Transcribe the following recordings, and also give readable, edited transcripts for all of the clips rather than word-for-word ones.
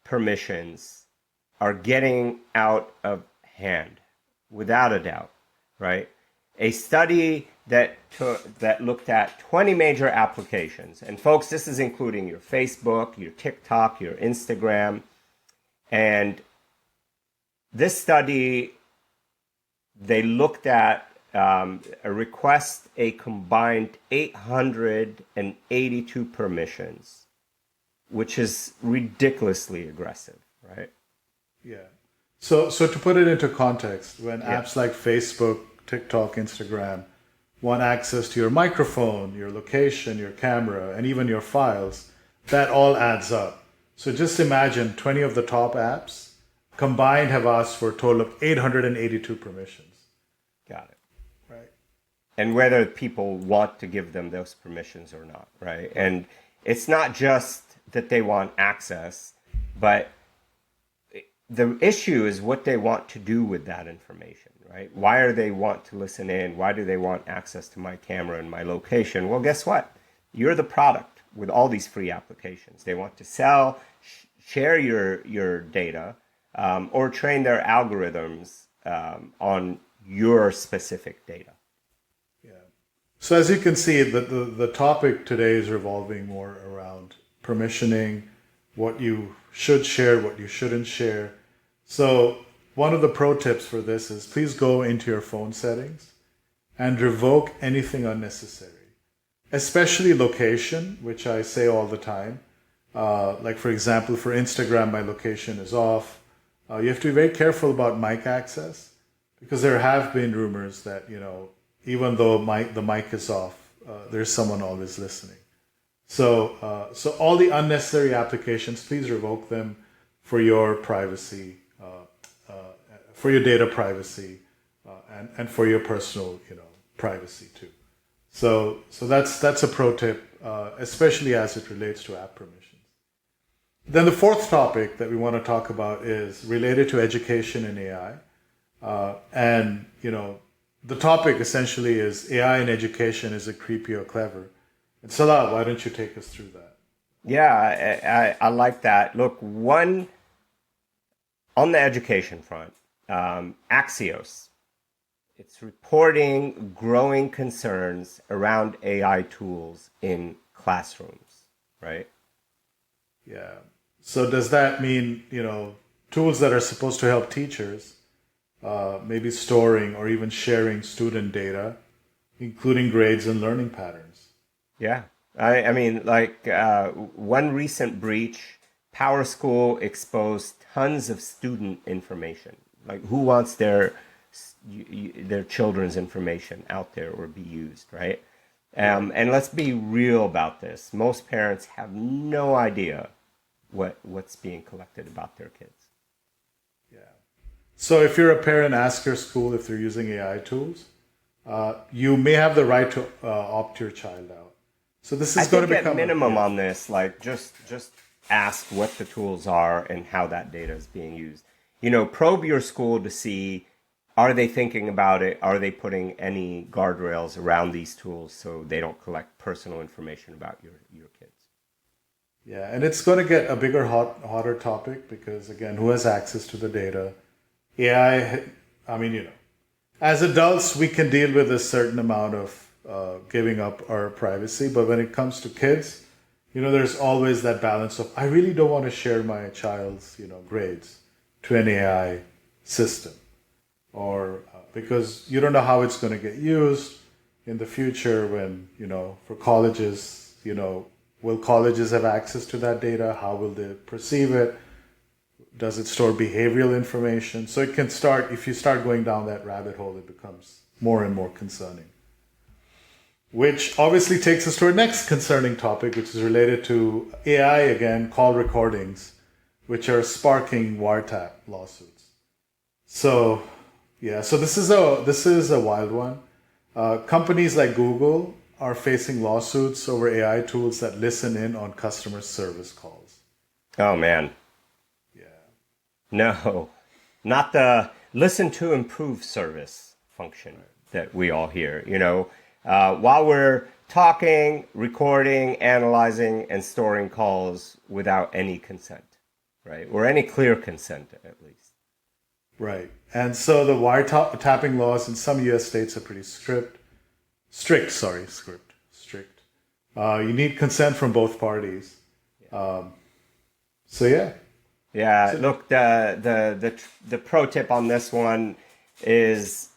permissions are getting out of hand, without a doubt, right? A study that looked at 20 major applications, and folks, this is including your Facebook, your TikTok, your Instagram, and this study, they looked at a combined 882 permissions, which is ridiculously aggressive, right? Yeah. So to put it into context, when apps like Facebook, TikTok, Instagram want access to your microphone, your location, your camera, and even your files, that all adds up. So just imagine 20 of the top apps combined have asked for a total of 882 permissions. Got it. Right. And whether people want to give them those permissions or not, right? And it's not just that they want access, but the issue is what they want to do with that information, right? Why do they want to listen in? Why do they want access to my camera and my location? Well, guess what? You're the product with all these free applications. They want to sell, share your data, or train their algorithms on your specific data. Yeah. So as you can see, the topic today is revolving more around permissioning, what you should share, what you shouldn't share. So one of the pro tips for this is please go into your phone settings and revoke anything unnecessary, especially location, which I say all the time. Like for example, for Instagram, my location is off. You have to be very careful about mic access because there have been rumors that, even though the mic is off, there's someone always listening. So all the unnecessary applications, please revoke them for your privacy, for your data privacy, and for your personal, privacy too. So that's a pro tip, especially as it relates to app permissions. Then the fourth topic that we want to talk about is related to education and AI, and the topic essentially is AI in education, is it creepy or clever? And Salah, why don't you take us through that? Yeah, I like that. Look, on the education front, Axios, it's reporting growing concerns around AI tools in classrooms, right? Yeah. So does that mean, tools that are supposed to help teachers, maybe storing or even sharing student data, including grades and learning patterns? Yeah. I mean, one recent breach, PowerSchool exposed tons of student information. Like, who wants their children's information out there or be used, right? And let's be real about this. Most parents have no idea what's being collected about their kids. Yeah. So if you're a parent, ask your school if they're using AI tools. You may have the right to opt your child out. So this is going to become at minimum on this, like just ask what the tools are and how that data is being used. Probe your school to see, are they thinking about it? Are they putting any guardrails around these tools so they don't collect personal information about your kids? Yeah, and it's going to get a bigger, hotter topic because, again, who has access to the data? AI, as adults, we can deal with a certain amount of giving up our privacy. But when it comes to kids, there's always that balance of, I really don't want to share my child's, grades to an AI system. Or because you don't know how it's going to get used in the future when, for colleges, will colleges have access to that data? How will they perceive it? Does it store behavioral information? So it can start, if you start going down that rabbit hole, it becomes more and more concerning. Which obviously takes us to our next concerning topic, which is related to AI, again, call recordings, which are sparking wiretap lawsuits. So this is a wild one. Companies like Google are facing lawsuits over AI tools that listen in on customer service calls. Oh, man. Yeah. No, not the listen to improve service function that we all hear. While we're talking, recording, analyzing, and storing calls without any consent. right? Or any clear consent, at least. Right. And so the wiretapping laws in some U.S. states are pretty strict. You need consent from both parties. So yeah. Yeah. Look, the pro tip on this one is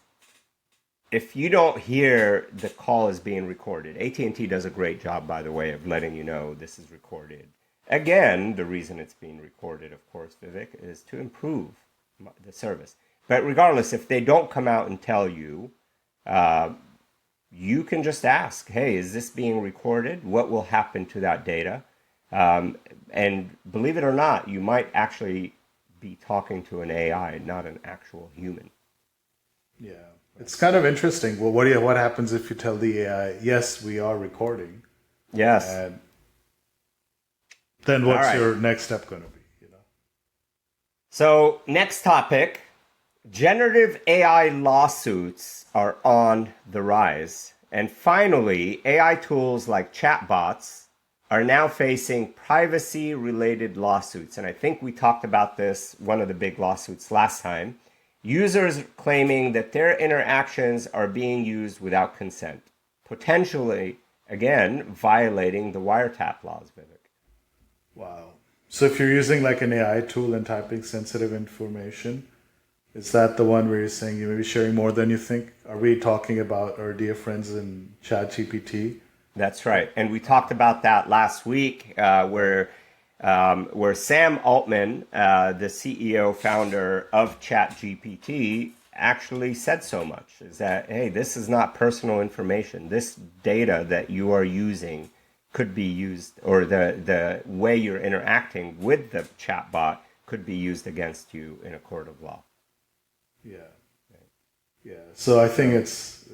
if you don't hear the call is being recorded. AT&T does a great job, by the way, of letting you know this is recorded. Again, the reason it's being recorded, of course, Vivek, is to improve the service. But regardless, if they don't come out and tell you, you can just ask, hey, is this being recorded? What will happen to that data? And believe it or not, you might actually be talking to an AI, not an actual human. Yeah. It's kind of interesting. Well, what happens if you tell the AI, yes, we are recording? Yes. And then what's your next step going to be? You know. So next topic, generative AI lawsuits are on the rise. And finally, AI tools like chatbots are now facing privacy-related lawsuits. And I think we talked about this, one of the big lawsuits last time. Users claiming that their interactions are being used without consent, potentially, again, violating the wiretap laws, Vivek. Wow. So if you're using like an AI tool and typing sensitive information, is that the one where you're saying you may be sharing more than you think? Are we talking about our dear friends in ChatGPT? That's right. And we talked about that last week where Sam Altman, the CEO founder of ChatGPT, actually said so much, is that, hey, this is not personal information. This data that you are using could be used, or the way you're interacting with the chatbot could be used against you in a court of law. Yeah. Yeah. So I think it's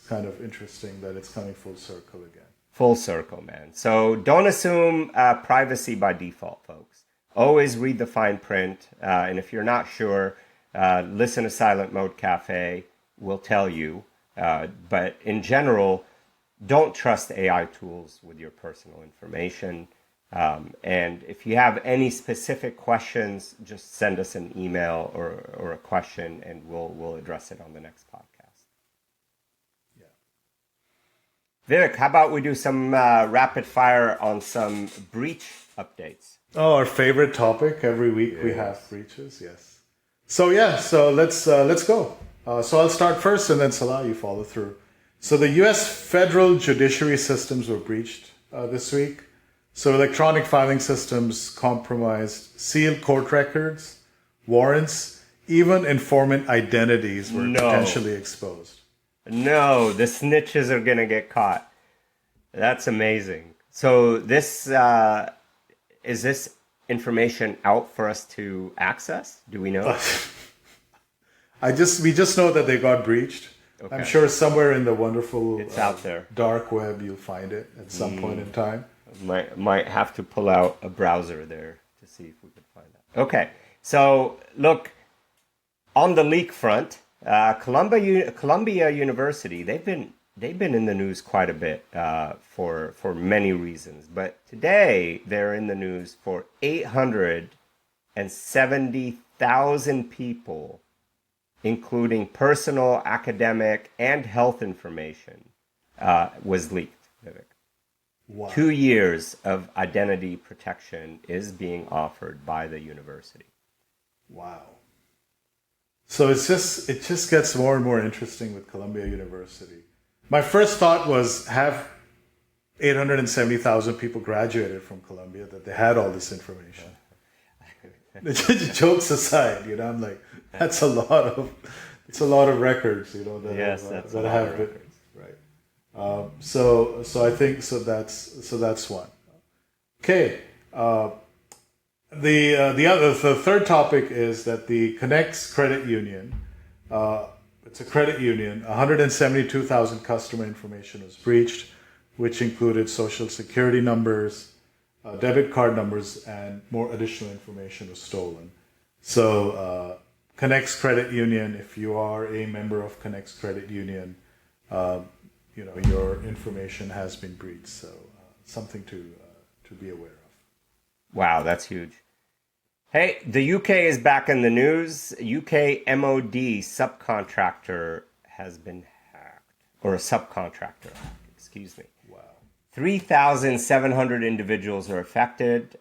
kind of interesting that it's coming full circle again. Full circle, man. So don't assume privacy by default, folks. Always read the fine print. And if you're not sure, listen to Silent Mode Cafe. We'll tell you. But in general, don't trust AI tools with your personal information. And if you have any specific questions, just send us an email or a question, and we'll address it on the next podcast. Vivek, how about we do some rapid fire on some breach updates? Oh, our favorite topic. Every week we have breaches. Yes. So let's go. So I'll start first, and then Salah, you follow through. So the U.S. federal judiciary systems were breached this week. So electronic filing systems compromised, sealed court records, warrants, even informant identities were potentially exposed. No, the snitches are going to get caught. That's amazing. So this is this information out for us to access? Do we know? We just know that they got breached. Okay. I'm sure somewhere in the wonderful it's out there. Dark web you'll find it at some point in time. Might have to pull out a browser there to see if we can find that. Okay, so look, on the leak front, Columbia University, they've been in the news quite a bit for many reasons, but today they're in the news for 870,000 people, including personal, academic, and health information, was leaked, Vivek. Wow. 2 years of identity protection is being offered by the university. Wow. So it just gets more and more interesting with Columbia University. My first thought was, have 870,000 people graduated from Columbia that they had all this information. Jokes aside, I'm like, it's a lot of records, that have been right. So I think that's one. Okay. The third topic is that the Connects Credit Union, it's a credit union, 172,000 customer information was breached, which included social security numbers, debit card numbers, and more additional information was stolen. So Connects Credit Union, if you are a member of Connects Credit Union, your information has been breached. So something to be aware of. Wow, that's huge. Hey, the UK is back in the news. UK MOD subcontractor has been hacked, or a subcontractor hacked, excuse me. Wow. 3,700 individuals are affected.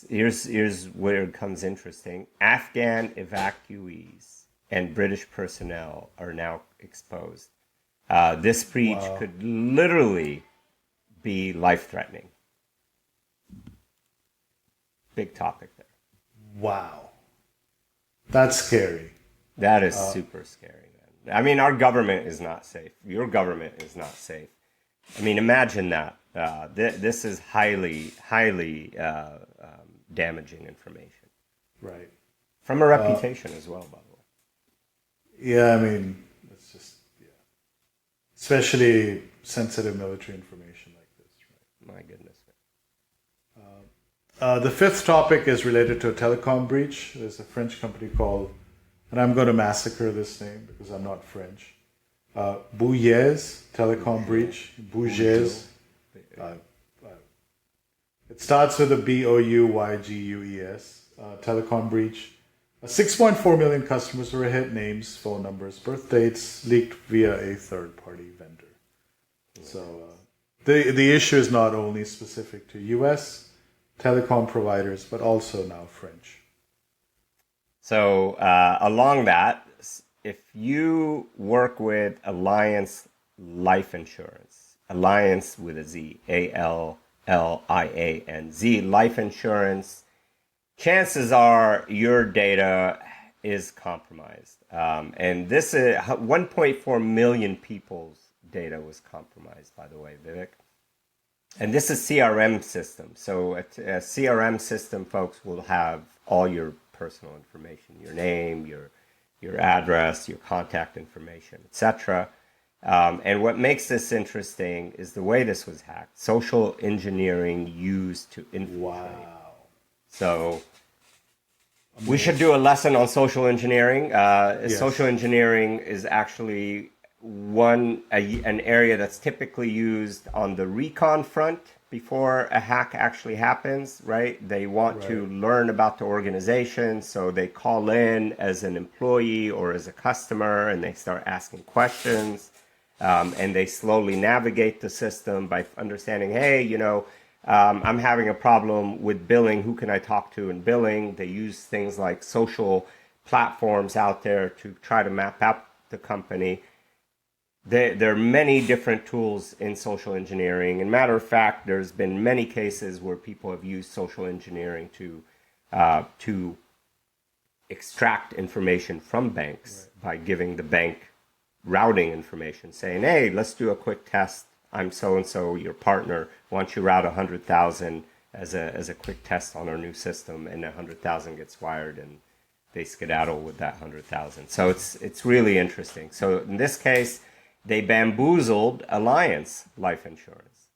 Here's where it becomes interesting. Afghan evacuees and British personnel are now exposed. This breach could literally be life-threatening. Big topic there. Wow. That's scary. That is super scary, man. I mean, our government is not safe. Your government is not safe. I mean, imagine that. This is highly damaging information. Right. From a reputation as well, by the way. Yeah, I mean, it's just, yeah. Especially sensitive military information like this, right? My goodness. The fifth topic is related to a telecom breach. There's a French company called, and I'm going to massacre this name because I'm not French, Bouygues telecom breach. Bouygues. It starts with a Bouygues telecom breach. 6.4 million customers were hit, names, phone numbers, birth dates leaked via a third-party vendor. So the issue is not only specific to U.S. telecom providers, but also now French. So along that, if you work with Alliance Life Insurance, Alliance with a Z, ALLIANZ, life insurance, chances are your data is compromised. And this is 1.4 million people's data was compromised, by the way, Vivek. And this is CRM system. So a CRM system, folks, will have all your personal information, your name, your address, your contact information, etc. And what makes this interesting is the way this was hacked. Social engineering used to infiltrate. Wow. So we should do a lesson on social engineering. Yes. Social engineering is actually an area that's typically used on the recon front before a hack actually happens, right? They want to learn about the organization, so they call in as an employee or as a customer, and they start asking questions, and they slowly navigate the system by understanding, hey, I'm having a problem with billing. Who can I talk to in billing? They use things like social platforms out there to try to map out the company. There are many different tools in social engineering. And matter of fact, there's been many cases where people have used social engineering to extract information from banks by giving the bank routing information, saying, hey, let's do a quick test. I'm so-and-so, your partner. Why don't you route 100,000 as a quick test on our new system, and 100,000 gets wired, and they skedaddle with that 100,000. So it's really interesting. So in this case, they bamboozled Alliance Life Insurance.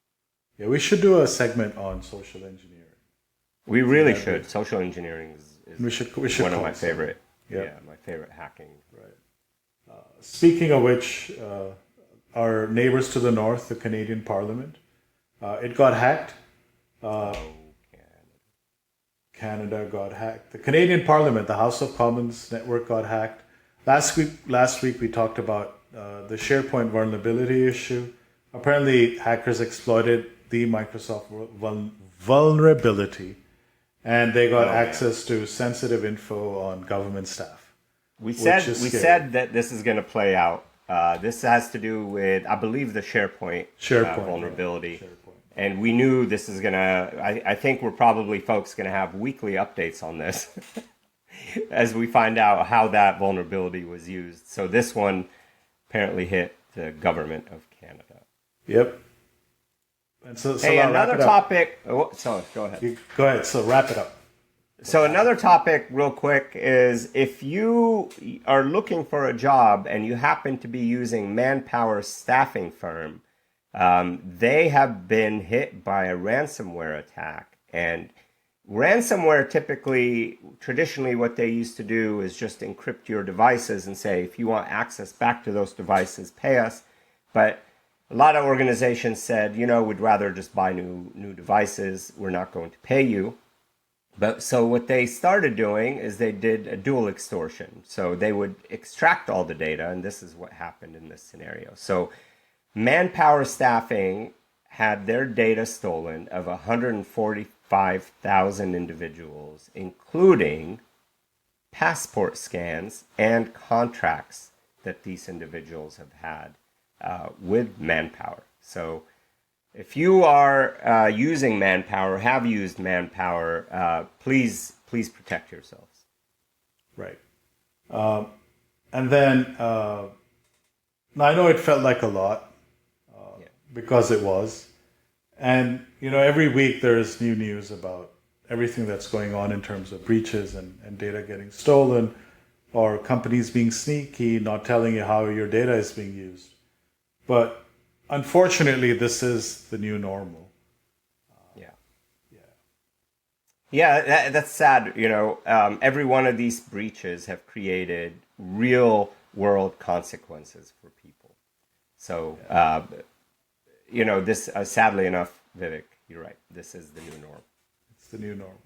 Yeah, we should do a segment on social engineering. We really should. Social engineering is we should one of my favorite. My favorite hacking. Right. Speaking of which, our neighbors to the north, the Canadian Parliament, it got hacked. Canada got hacked. The Canadian Parliament, the House of Commons network got hacked. Last week we talked about the SharePoint vulnerability issue. Apparently, hackers exploited the Microsoft vulnerability, and they got access to sensitive info on government staff. We said that this is going to play out. This has to do with, I believe, the SharePoint vulnerability. SharePoint. And we knew this is going to, I think we're probably, folks, going to have weekly updates on this as we find out how that vulnerability was used. So this one apparently hit the government of Canada. Yep. And so hey, another topic. Oh, so go ahead. Go ahead. So wrap it up. So another topic real quick is if you are looking for a job and you happen to be using Manpower staffing firm, they have been hit by a ransomware attack. And ransomware traditionally what they used to do is just encrypt your devices and say, if you want access back to those devices, pay us. But a lot of organizations said, we'd rather just buy new devices. We're not going to pay you. But so what they started doing is they did a dual extortion. So they would extract all the data, and this is what happened in this scenario. So Manpower staffing had their data stolen of 145,000 individuals, including passport scans and contracts that these individuals have had with Manpower. So if you are using Manpower, have used Manpower, please protect yourselves. Right. And then now I know it felt like a lot Yeah. because it was. And, every week there's new news about everything that's going on in terms of breaches and data getting stolen or companies being sneaky, not telling you how your data is being used. But unfortunately, this is the new normal. Yeah. Yeah. Yeah, that's sad. Every one of these breaches have created real world consequences for people. So, this sadly enough, Vivek, you're right. This is the new norm. It's the new normal.